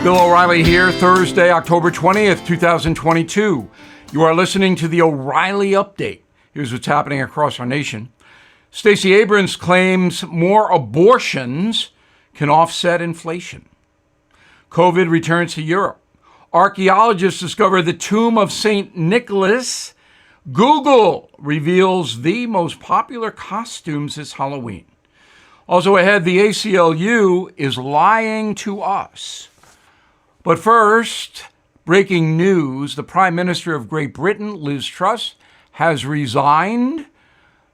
Bill O'Reilly here, Thursday, October 20th, 2022. You are listening to the O'Reilly Update. Here's what's happening across our nation. Stacey Abrams claims more abortions can offset inflation. COVID returns to Europe. Archaeologists discover the tomb of St. Nicholas. Google reveals the most popular costumes this Halloween. Also ahead, the ACLU is lying to us. But first, breaking news, the Prime Minister of Great Britain, Liz Truss, has resigned.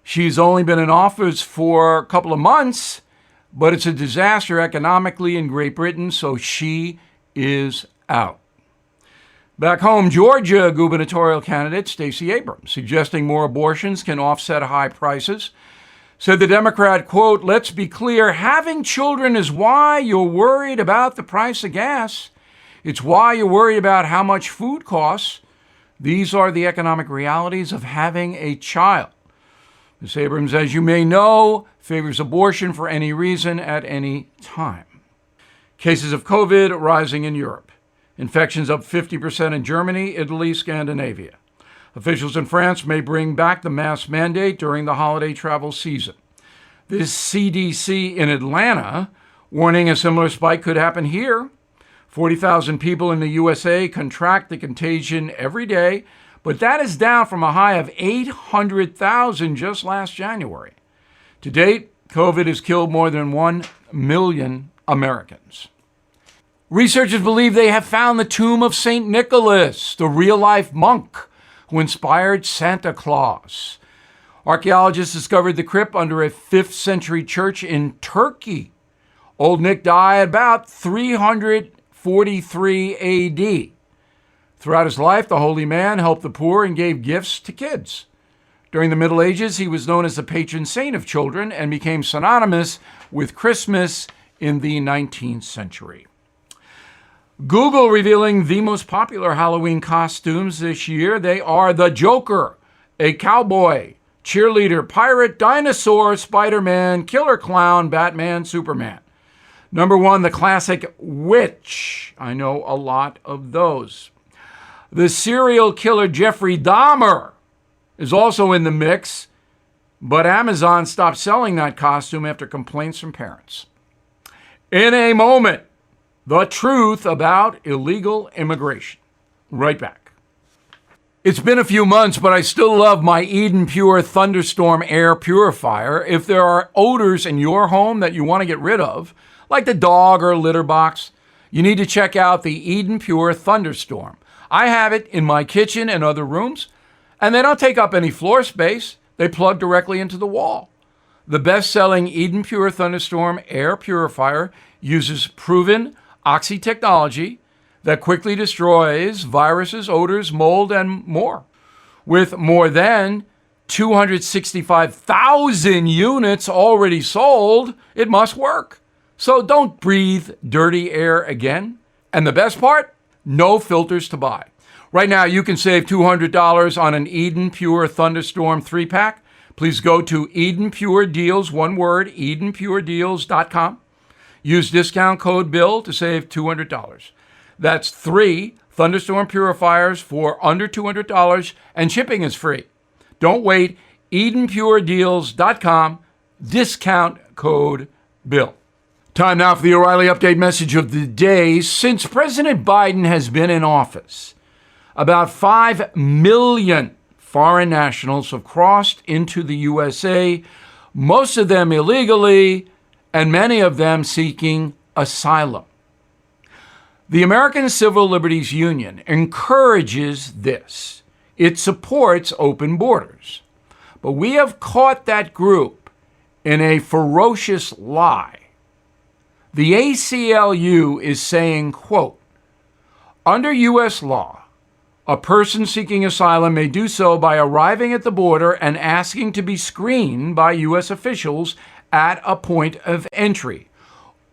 She's only been in office for a couple of months, but it's a disaster economically in Great Britain, so she is out. Back home, Georgia gubernatorial candidate Stacey Abrams, suggesting more abortions can offset high prices, said the Democrat, quote, "Let's be clear, having children is why you're worried about the price of gas. It's why you're worried about how much food costs. These are the economic realities of having a child." Ms. Abrams, as you may know, favors abortion for any reason at any time. Cases of COVID rising in Europe. Infections up 50% in Germany, Italy, Scandinavia. Officials in France may bring back the mask mandate during the holiday travel season. The CDC in Atlanta warning a similar spike could happen here. 40,000 people in the USA contract the contagion every day, but that is down from a high of 800,000 just last January. To date, COVID has killed more than 1 million Americans. Researchers believe they have found the tomb of St. Nicholas, the real-life monk who inspired Santa Claus. Archaeologists discovered the crypt under a 5th century church in Turkey. Old Nick died about 343 AD. Throughout his life, the holy man helped the poor and gave gifts to kids. During the Middle Ages, he was known as the patron saint of children and became synonymous with Christmas in the 19th century. Google revealing the most popular Halloween costumes this year. They are the Joker, a cowboy, cheerleader, pirate, dinosaur, Spider-Man, killer clown, Batman, Superman. Number 1, the classic witch. I know a lot of those. The serial killer Jeffrey Dahmer is also in the mix, but Amazon stopped selling that costume after complaints from parents. In a moment, the truth about illegal immigration. Right back. It's been a few months, but I still love my Eden Pure Thunderstorm air purifier. If there are odors in your home that you want to get rid of, like the dog or litter box, you need to check out the Eden Pure Thunderstorm. I have it in my kitchen and other rooms, and they don't take up any floor space. They plug directly into the wall. The best-selling Eden Pure Thunderstorm air purifier uses proven oxy technology that quickly destroys viruses, odors, mold, and more. With more than 265,000 units already sold, it must work. So don't breathe dirty air again. And the best part? No filters to buy. Right now, you can save $200 on an Eden Pure Thunderstorm 3-pack. Please go to Eden Pure Deals, one word, EdenPureDeals.com. Use discount code BILL to save $200. That's 3 Thunderstorm purifiers for under $200, and shipping is free. Don't wait. EdenPureDeals.com, discount code BILL. Time now for the O'Reilly Update message of the day. Since President Biden has been in office, about 5 million foreign nationals have crossed into the USA, most of them illegally, and many of them seeking asylum. The American Civil Liberties Union encourages this. It supports open borders. But we have caught that group in a ferocious lie. The ACLU is saying, quote, under U.S. law, a person seeking asylum may do so by arriving at the border and asking to be screened by U.S. officials at a point of entry,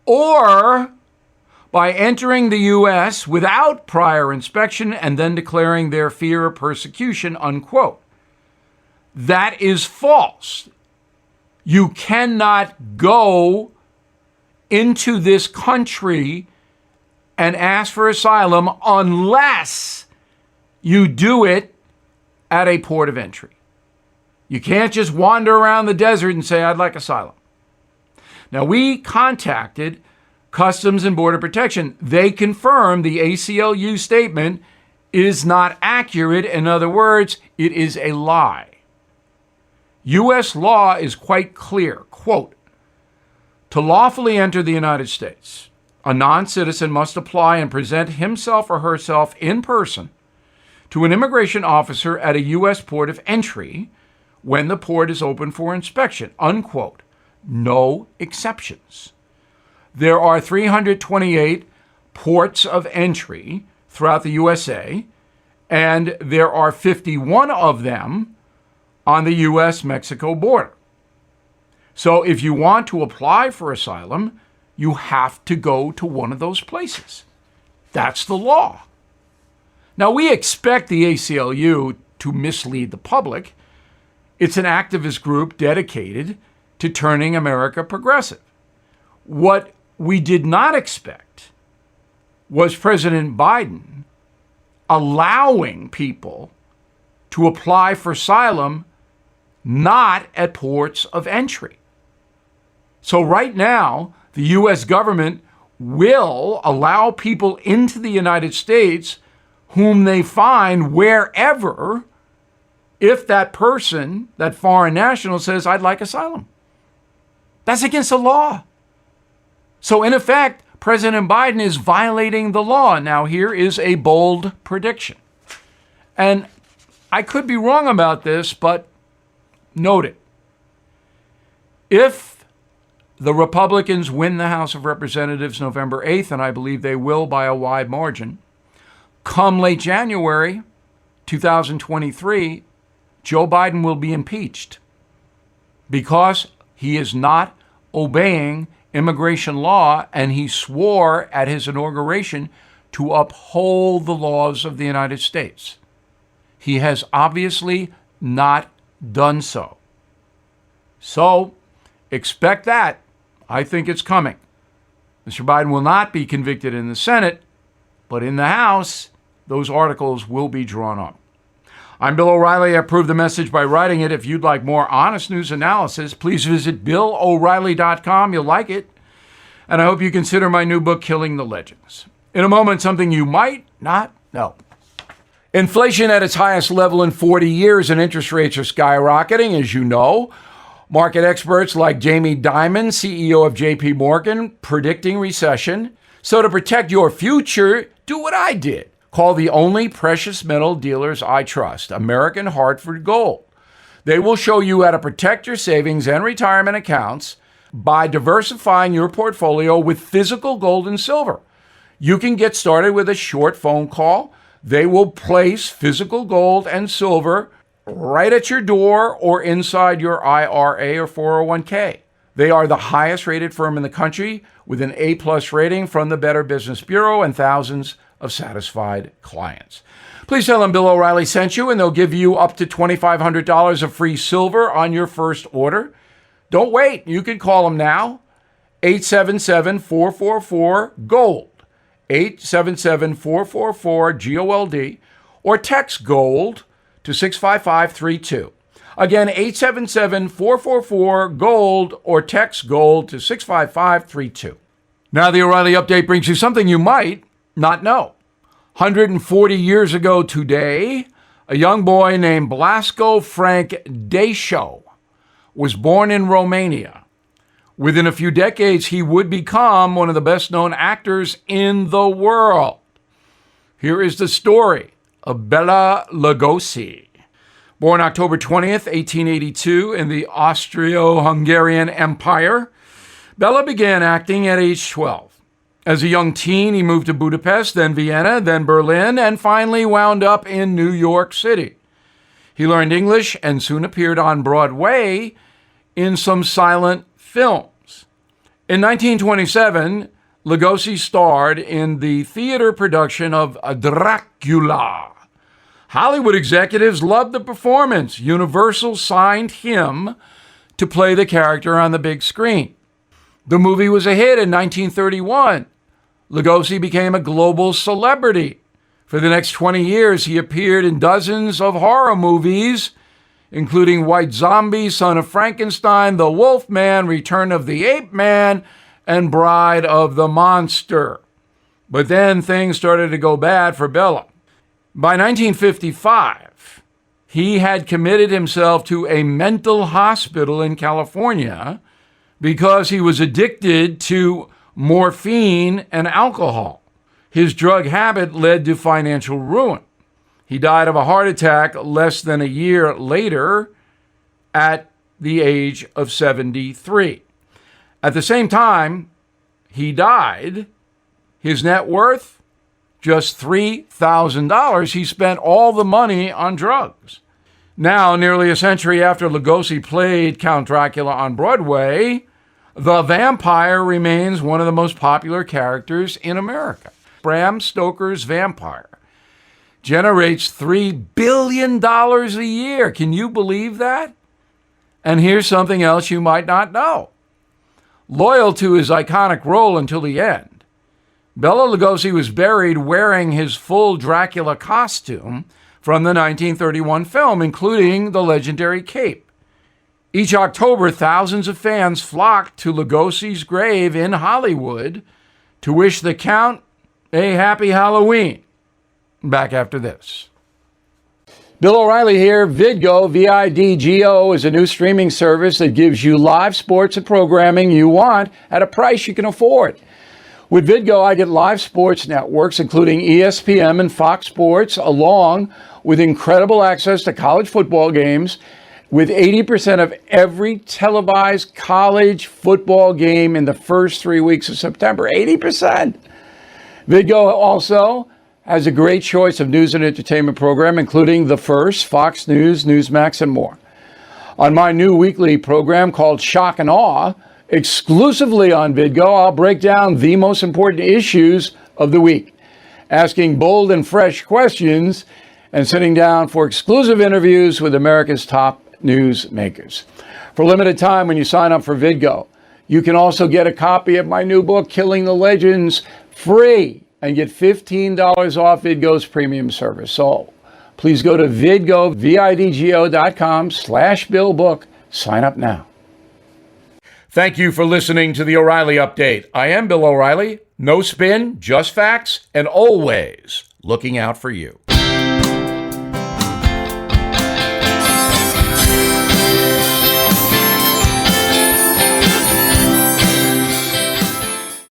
or by entering the U.S. without prior inspection and then declaring their fear of persecution, unquote. That is false. You cannot go into this country and ask for asylum unless you do it at a port of entry. You can't just wander around the desert and say, I'd like asylum. Now, we contacted Customs and Border Protection. They confirmed the ACLU statement is not accurate. In other words, it is a lie. U.S. law is quite clear. Quote, to lawfully enter the United States, a non-citizen must apply and present himself or herself in person to an immigration officer at a U.S. port of entry when the port is open for inspection, unquote. No exceptions. There are 328 ports of entry throughout the USA, and there are 51 of them on the U.S.-Mexico border. So if you want to apply for asylum, you have to go to one of those places. That's the law. Now, we expect the ACLU to mislead the public. It's an activist group dedicated to turning America progressive. What we did not expect was President Biden allowing people to apply for asylum not at ports of entry. So right now, the U.S. government will allow people into the United States whom they find wherever, if that person, that foreign national, says, I'd like asylum. That's against the law. So in effect, President Biden is violating the law. Now, here is a bold prediction. And I could be wrong about this, but note it. If the Republicans win the House of Representatives November 8th, and I believe they will by a wide margin, come late January 2023, Joe Biden will be impeached because he is not obeying immigration law, and he swore at his inauguration to uphold the laws of the United States. He has obviously not done so. So expect that. I think it's coming. Mr. Biden will not be convicted in the Senate, but in the House, those articles will be drawn up. I'm Bill O'Reilly. I approve the message by writing it. If you'd like more honest news analysis, please visit BillO'Reilly.com. You'll like it. And I hope you consider my new book, Killing the Legends. In a moment, something you might not know. Inflation at its highest level in 40 years, and interest rates are skyrocketing, as you know. Market experts like Jamie Dimon, CEO of JP Morgan, predicting recession. So to protect your future, do what I did. Call the only precious metal dealers I trust, American Hartford Gold. They will show you how to protect your savings and retirement accounts by diversifying your portfolio with physical gold and silver. You can get started with a short phone call. They will place physical gold and silver right at your door or inside your IRA or 401k. They are the highest rated firm in the country with an A+ rating from the Better Business Bureau and thousands of satisfied clients. Please tell them Bill O'Reilly sent you, and they'll give you up to $2,500 of free silver on your first order. Don't wait. You can call them now. 877-444-GOLD. 877-444-GOLD. Or text GOLD to 65532. Again, 877-444-GOLD or text GOLD to 65532. Now the O'Reilly Update brings you something you might not know. 140 years ago today, a young boy named Blasco Frank Deșo was born in Romania. Within a few decades, he would become one of the best-known actors in the world. Here is the story of Bela Lugosi. Born October 20th, 1882 in the Austro-Hungarian Empire, Bela began acting at age 12. As a young teen, he moved to Budapest, then Vienna, then Berlin, and finally wound up in New York City. He learned English and soon appeared on Broadway in some silent films. In 1927, Lugosi starred in the theater production of Dracula. Hollywood executives loved the performance. Universal signed him to play the character on the big screen. The movie was a hit in 1931. Lugosi became a global celebrity. For the next 20 years, he appeared in dozens of horror movies, including White Zombie, Son of Frankenstein, The Wolf Man, Return of the Ape Man, and Bride of the Monster. But then things started to go bad for Bela. By 1955, he had committed himself to a mental hospital in California because he was addicted to morphine and alcohol. His drug habit led to financial ruin. He died of a heart attack less than a year later at the age of 73. At the same time he died, his net worth, just $3,000. He spent all the money on drugs. Now, nearly a century after Lugosi played Count Dracula on Broadway, the vampire remains one of the most popular characters in America. Bram Stoker's vampire generates $3 billion a year. Can you believe that? And here's something else you might not know. Loyal to his iconic role until the end, Bela Lugosi was buried wearing his full Dracula costume from the 1931 film, including the legendary cape. Each October, thousands of fans flock to Lugosi's grave in Hollywood to wish the Count a happy Halloween. Back after this. Bill O'Reilly here. Vidgo, Vidgo, is a new streaming service that gives you live sports and programming you want at a price you can afford. With Vidgo, I get live sports networks, including ESPN and Fox Sports, along with incredible access to college football games, with 80% of every televised college football game in the first 3 weeks of September. 80%. Vidgo also has a great choice of news and entertainment program, including The First, Fox News, Newsmax, and more. On my new weekly program called Shock and Awe, exclusively on Vidgo, I'll break down the most important issues of the week, asking bold and fresh questions and sitting down for exclusive interviews with America's top news makers. For a limited time, when you sign up for Vidgo, you can also get a copy of my new book, Killing the Legends, free, and get $15 off Vidgo's premium service. So please go to Vidgo, vidgo.com/BillBook. Sign up now. Thank you for listening to the O'Reilly Update. I am Bill O'Reilly. No spin, just facts, and always looking out for you.